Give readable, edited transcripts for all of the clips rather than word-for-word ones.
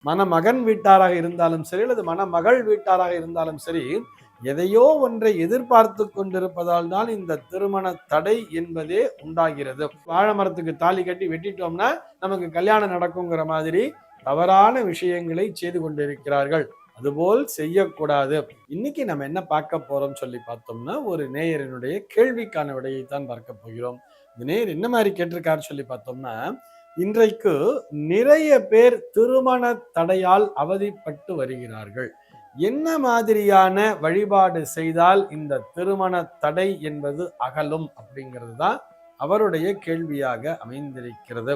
மணமகன் வீட்டாராக இருந்தாலும் சரி அல்லது மணமகள் வீட்டாராக இருந்தாலும் சரி, எதையோ ஒன்றை எதிர்பார்த்து கொண்டிருப்பதால் தான் இந்த திருமண தடை என்பதே உண்டாகிறது. வாழை மரத்துக்கு தாலி கட்டி வெட்டிட்டோம்னா நமக்கு கல்யாணம் நடக்குங்கிற மாதிரி தவறான விஷயங்களை செய்து கொண்டிருக்கிறார்கள். அதுபோல் செய்யக்கூடாது. இன்னைக்கு நம்ம என்ன பார்க்க போறோம் சொல்லி பார்த்தோம்னா, ஒரு நேயரினுடைய கேள்விக்கான விடையை தான் பார்க்க போகிறோம். இந்த நேயர் என்ன மாதிரி கேட்டிருக்காரு சொல்லி பார்த்தோம்னா, இன்றைக்கு நிறைய பேர் திருமண தடையால் அவதிப்பட்டு வருகிறார்கள். என்ன மாதிரியான வழிபாடு செய்தால் இந்த திருமண தடை என்பது அகலும் அப்படிங்கிறது தான் அவருடைய கேள்வியாக அமைந்திருக்கிறது.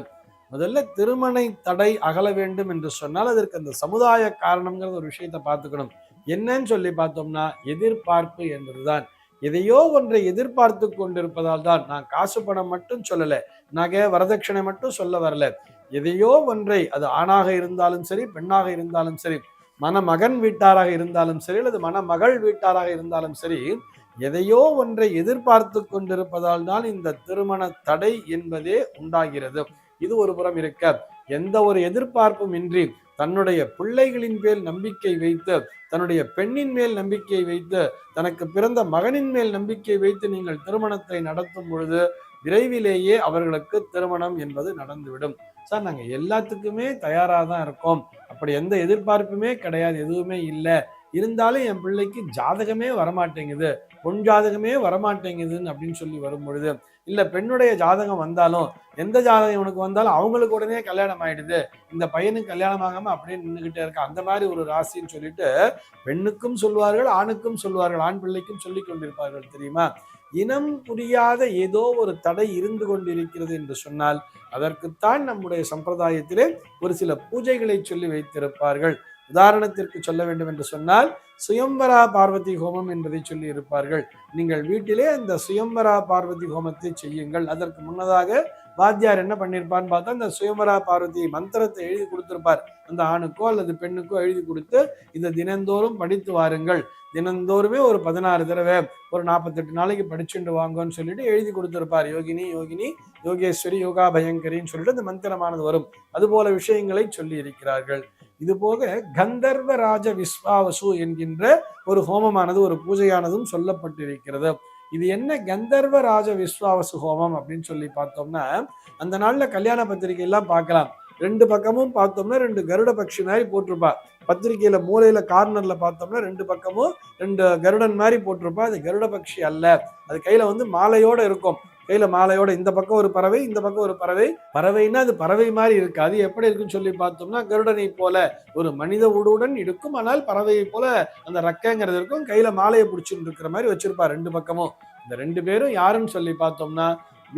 முதல்ல திருமண தடை அகல வேண்டும் என்று சொன்னால் அதற்கு அந்த சமுதாய காரணம்ங்கிற ஒரு விஷயத்தை பார்த்துக்கணும். என்னன்னு சொல்லி பார்த்தோம்னா, எதிர்பார்ப்பு என்பதுதான். எதையோ ஒன்றை எதிர்பார்த்து கொண்டிருப்பதால் தான், நான் காசு பணம் மட்டும் சொல்லல, நகை வரதட்சணை மட்டும் சொல்ல வரல, எதையோ ஒன்றை, அது ஆணாக இருந்தாலும் சரி பெண்ணாக இருந்தாலும் சரி, மணமகன் வீட்டாராக இருந்தாலும் சரி அல்லது மணமகள் வீட்டாராக இருந்தாலும் சரி, எதையோ ஒன்றை எதிர்பார்த்து கொண்டிருப்பதால் தான் இந்த திருமண தடை என்பதே உண்டாகிறது. இது ஒரு புறம் இருக்க, எந்த ஒரு எதிர்பார்ப்பும் இன்றி தன்னுடைய பிள்ளைகளின் மேல் நம்பிக்கை வைத்து, தன்னுடைய பெண்ணின் மேல் நம்பிக்கை வைத்து, தனக்கு பிறந்த மகனின் மேல் நம்பிக்கை வைத்து நீங்கள் திருமணத்தை நடத்தும் பொழுது விரைவிலேயே அவர்களுக்கு திருமணம் என்பது நடந்துவிடும். சார், நாங்கள் எல்லாத்துக்குமே தயாராக தான் இருக்கோம், அப்படி எந்த எதிர்பார்ப்புமே கிடையாது, எதுவுமே இல்லை, இருந்தாலும் என் பிள்ளைக்கு ஜாதகமே வரமாட்டேங்குது, பொன் ஜாதகமே வரமாட்டேங்குதுன்னு அப்படின்னு சொல்லி வரும் பொழுது, இல்லை பெண்ணுடைய ஜாதகம் வந்தாலும், எந்த ஜாதகம் உனக்கு வந்தாலும் அவங்களுக்கு உடனே கல்யாணம் ஆயிடுது, இந்த பையனுக்கு கல்யாணம் ஆகாம அப்படியே நின்றுகிட்டே இருக்கு, அந்த மாதிரி ஒரு ராசின்னு சொல்லிட்டு பெண்ணுக்கும் சொல்வார்கள், ஆணுக்கும் சொல்வார்கள், ஆண் பிள்ளைக்கும் சொல்லி கொண்டிருப்பார்கள். தெரியுமா? இனம் புரியாத ஏதோ ஒரு தடை இருந்து கொண்டிருக்கிறது என்று சொன்னால் அதற்குத்தான் நம்முடைய சம்பிரதாயத்திலே ஒரு சில பூஜைகளை சொல்லி வைத்திருப்பார்கள். உதாரணத்திற்கு சொல்ல வேண்டும் என்று சொன்னால், சுயம்பரா பார்வதி ஹோமம் என்பதை சொல்லி இருப்பார்கள். நீங்கள் வீட்டிலே அந்த சுயம்பரா பார்வதி ஹோமத்தை செய்யுங்கள். அதற்கு முன்னதாக வாத்தியார் என்ன பண்ணியிருப்பான்னு பார்த்தா, அந்த சுயம்பரா பார்வதி மந்திரத்தை எழுதி கொடுத்திருப்பார். அந்த ஆணுக்கோ அல்லது பெண்ணுக்கோ எழுதி கொடுத்து, இதை தினந்தோறும் படித்து வாருங்கள், தினந்தோறுமே ஒரு 16 தடவை ஒரு 48 நாளைக்கு படிச்சுட்டு வாங்கன்னு சொல்லிட்டு எழுதி கொடுத்திருப்பார். யோகினி யோகினி யோகேஸ்வரி யோகா பயங்கரின்னு சொல்லிட்டு அந்த மந்திரமானது வரும். அதுபோல விஷயங்களை சொல்லி இருக்கிறார்கள். இது போக கந்தர்வராஜ விஸ்வாவசு என்கின்ற ஒரு ஹோமமானது, ஒரு பூஜையானதும் சொல்லப்பட்டிருக்கிறது. இது என்ன கந்தர்வராஜ விஸ்வாவசு ஹோமம் அப்படின்னு சொல்லி பார்த்தோம்னா, அந்த நாள்ல கல்யாண பத்திரிகை எல்லாம் பார்க்கலாம். 2 பக்கமும் பார்த்தோம்னா 2 கருட பட்சி மாதிரி போட்டிருப்பா. பத்திரிகையில மூலையில கார்னர்ல பார்த்தோம்னா 2 பக்கமும் 2 கருடன் மாதிரி போட்டிருப்பா. அது கருட பட்சி அல்ல, அது கையில வந்து மாலையோட இருக்கும். கையில மாலையோட இந்த பக்கம் ஒரு பறவை, இந்த பக்கம் ஒரு பறவை. பறவைன்னா அது பறவை மாதிரி இருக்காது. எப்படி இருக்குன்னு சொல்லி பார்த்தோம்னா, கருடனை போல ஒரு மனித உருவுடன் இருக்கும், ஆனால் பறவையை போல அந்த ரக்கைங்கிறது இருக்கும். கையில மாலையை பிடிச்சிட்டு இருக்கிற மாதிரி வச்சிருப்பா 2 பக்கமும். இந்த 2 பேரும் யாருன்னு சொல்லி பார்த்தோம்னா,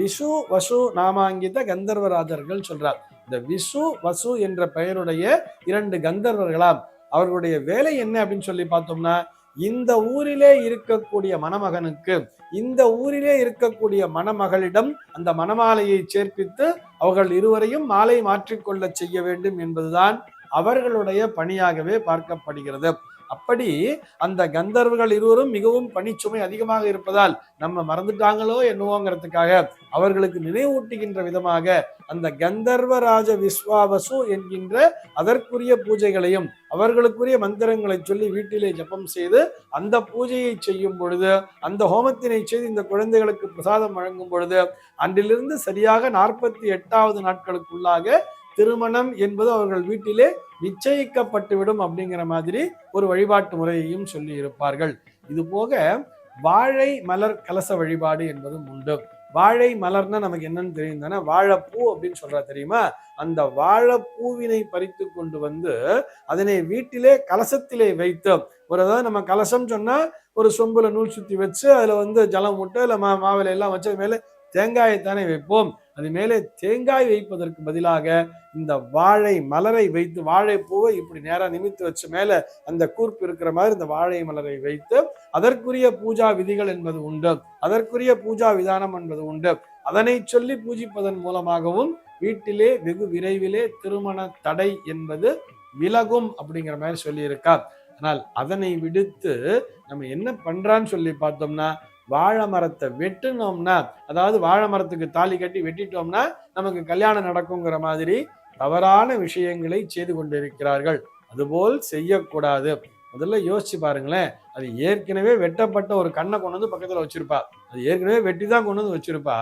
விசு வசு நாமாங்கித கந்தர்வராஜர்கள் சொல்றார். இந்த விசு வசு என்ற பெயருடைய 2 கந்தர்வர்களாம். அவர்களுடைய வேலை என்ன அப்படின்னு சொல்லி பார்த்தோம்னா, இந்த ஊரிலே இருக்கக்கூடிய மணமகனுக்கு இந்த ஊரிலே இருக்கக்கூடிய மணமகளிடம் அந்த மணமாலையை சேர்ப்பித்து அவர்கள் இருவரையும் மாலை மாற்றிக்கொள்ள செய்ய வேண்டும் என்பதுதான் அவர்களுடைய பணியாகவே பார்க்கப்படுகிறது. அப்படி அந்த கந்தர்வர்கள் இருவரும் மிகவும் பணிச்சுமை அதிகமாக இருப்பதால் நம்ம மறந்துட்டாங்களோ என்னவோங்கிறதுக்காக அவர்களுக்கு நினைவூட்டுகின்ற விதமாக அந்த கந்தர்வராஜ விஸ்வாவசு என்கின்ற அதற்குரிய பூஜைகளையும் அவர்களுக்குரிய மந்திரங்களை சொல்லி வீட்டிலே ஜபம் செய்து அந்த பூஜையை செய்யும் பொழுது, அந்த ஹோமத்தினை செய்து இந்த குழந்தைகளுக்கு பிரசாதம் வழங்கும் பொழுது, அன்றிலிருந்து சரியாக 48வது நாட்களுக்குள்ளாக திருமணம் என்பது அவர்கள் வீட்டிலே நிச்சயிக்கப்பட்டுவிடும் அப்படிங்கிற மாதிரி ஒரு வழிபாட்டு முறையையும் சொல்லி இருப்பார்கள். இது போக வாழை மலர் கலச வழிபாடு என்பதும் உண்டு. வாழை மலர்னா நமக்கு என்னன்னு தெரியும் தானே, வாழைப்பூ அப்படின்னு சொல்றா தெரியுமா? அந்த வாழைப்பூவினை பறித்து கொண்டு வந்து அதனை வீட்டிலே கலசத்திலே வைத்து, ஒரு அதாவது நம்ம கலசம் சொன்னா ஒரு சொம்புல நூல் சுத்தி வச்சு அதுல வந்து ஜலம் விட்டு இல்ல மாவிலை எல்லாம் வச்சு அது மேல தேங்காயைத்தானே வைப்போம். அது மேலே தேங்காய் வைப்பதற்கு பதிலாக இந்த வாழை மலரை வைத்து, வாழைப்பூவை இப்படி நேரா நிமித்து வச்சு மேல அந்த கூர்ப்பு இருக்கிற மாதிரி இந்த வாழை மலரை வைத்து அதற்குரிய பூஜா விதிகள் என்பது உண்டு, அதற்குரிய பூஜா விதானம் என்பது உண்டு. அதனை சொல்லி பூஜிப்பதன் மூலமாகவும் வீட்டிலே வெகு விரைவிலே திருமண தடை என்பது விலகும் அப்படிங்கிற மாதிரி சொல்லி இருக்கா. ஆனால் அதனை விடுத்து நம்ம என்ன பண்றான்னு சொல்லி பார்த்தோம்னா, வாழை மரத்தை வெட்டினோம்னா, அதாவது வாழை மரத்துக்கு தாலி கட்டி வெட்டிட்டோம்னா நமக்கு கல்யாணம் நடக்குங்கிற மாதிரி தவறான விஷயங்களை செய்து கொண்டிருக்கிறார்கள். அதுபோல் செய்யக்கூடாது. முதல்ல யோசிச்சு பாருங்களேன். அது ஏற்கனவே வெட்டப்பட்ட ஒரு கண்ணை கொண்டு வந்து பக்கத்துல வச்சிருப்பா. அது ஏற்கனவே வெட்டி தான் கொண்டு வந்து வச்சிருப்பா.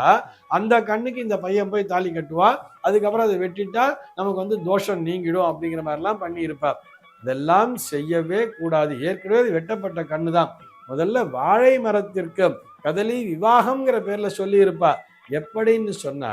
அந்த கண்ணுக்கு இந்த பையன் போய் தாலி கட்டுவா. அதுக்கப்புறம் அதை வெட்டிட்டா நமக்கு வந்து தோஷம் நீங்கிடும் அப்படிங்கிற மாதிரிலாம் பண்ணி இருப்பா. இதெல்லாம் செய்யவே கூடாது. ஏற்கனவே அது வெட்டப்பட்ட கண்ணு தான். முதல்ல வாழை மரத்திற்கு கதலி விவாகம்ங்கிற பேர்ல சொல்லி இருப்பா. எப்படின்னு சொன்னா,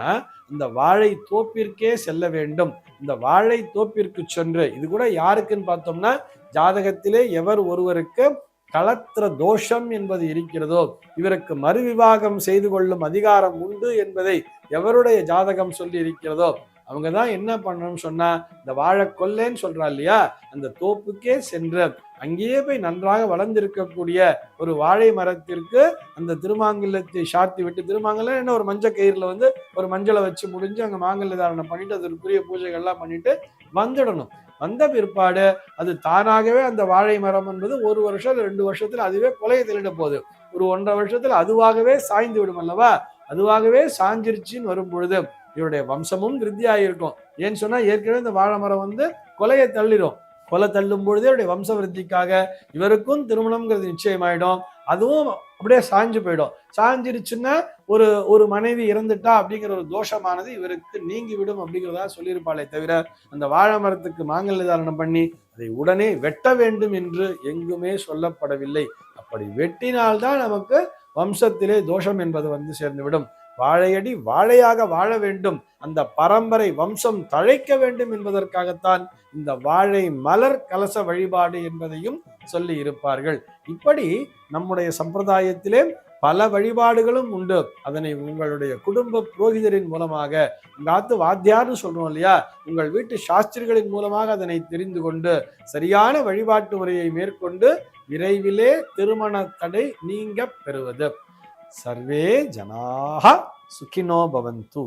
இந்த வாழை தோப்பிற்கே செல்ல வேண்டும். இந்த வாழை தோப்பிற்கு சென்று, இது கூட யாருக்குன்னு பார்த்தோம்னா, ஜாதகத்திலே எவர் ஒருவருக்கு களத்திர தோஷம் என்பது இருக்கிறதோ, இவருக்கு மறுவிவாகம் செய்து கொள்ளும் அதிகாரம் உண்டு என்பதை எவருடைய ஜாதகம் சொல்லி இருக்கிறதோ, அவங்க தான் என்ன பண்ணணும்னு சொன்னா, இந்த வாழை கொல்லைன்னு சொல்றா இல்லையா, அந்த தோப்புக்கே சென்று அங்கேயே போய் நன்றாக வளர்ந்திருக்கக்கூடிய ஒரு வாழை மரத்திற்கு அந்த திருமாங்கல்யத்தை சாத்தி விட்டு, திருமாங்கல்யம் என்ன ஒரு மஞ்சள் கயிறுல வந்து ஒரு மஞ்சளை வச்சு முடிஞ்சு அங்க மாங்கல்ய தாரணம் பண்ணிட்டு அதற்குரிய பூஜைகள்லாம் பண்ணிட்டு வந்துடணும். வந்த பிற்பாடு அது தானாகவே அந்த வாழை மரம் என்பது 1 வருஷம் 2 வருஷத்துல அதுவே கொலையை தெளிட போகுது. ஒரு 1.5 வருஷத்துல அதுவாகவே சாய்ந்து விடும் அல்லவா. அதுவாகவே சாஞ்சிருச்சின்னு வரும் பொழுது இவருடைய வம்சமும் விருத்தியாயிருக்கும். ஏன்னு சொன்னா ஏற்கனவே இந்த வாழை மரம் வந்து கொலையை தள்ளிடும். கொலை தள்ளும் பொழுதே அவருடைய வம்ச விருத்திக்காக இவருக்கும் திருமணம்ங்கிறது நிச்சயமாயிடும். அதுவும் அப்படியே சாஞ்சு போயிடும். சாஞ்சிருச்சுன்னா ஒரு மனைவி இறந்துட்டா அப்படிங்கிற ஒரு தோஷமானது இவருக்கு நீங்கி விடும் அப்படிங்கிறதா சொல்லியிருப்பாளே தவிர, அந்த வாழை மரத்துக்கு மாங்கல்ய தாரணம் பண்ணி அதை உடனே வெட்ட வேண்டும் என்று எங்குமே சொல்லப்படவில்லை. அப்படி வெட்டினால்தான் நமக்கு வம்சத்திலே தோஷம் என்பது வந்து சேர்ந்துவிடும். வாழையடி வாழையாக வாழ வேண்டும், அந்த பரம்பரை வம்சம் தழைக்க வேண்டும் என்பதற்காகத்தான் இந்த வாழை மலர் கலச வழிபாடு என்பதையும் சொல்லி இருப்பார்கள். இப்படி நம்முடைய சம்பிரதாயத்திலே பல வழிபாடுகளும் உண்டு. அதனை உங்களுடைய குடும்ப புரோகிதரின் மூலமாக, உங்க ஆத்து வாத்தியார்னு சொல்றோம் இல்லையா, உங்கள் வீட்டு சாஸ்திரிகளின் மூலமாக அதனை தெரிந்து கொண்டு சரியான வழிபாட்டு முறையை மேற்கொண்டு விரைவிலே திருமண தடை நீங்க பெறுவது. சர்வே ஜனாஹ சுகினோ பவந்து.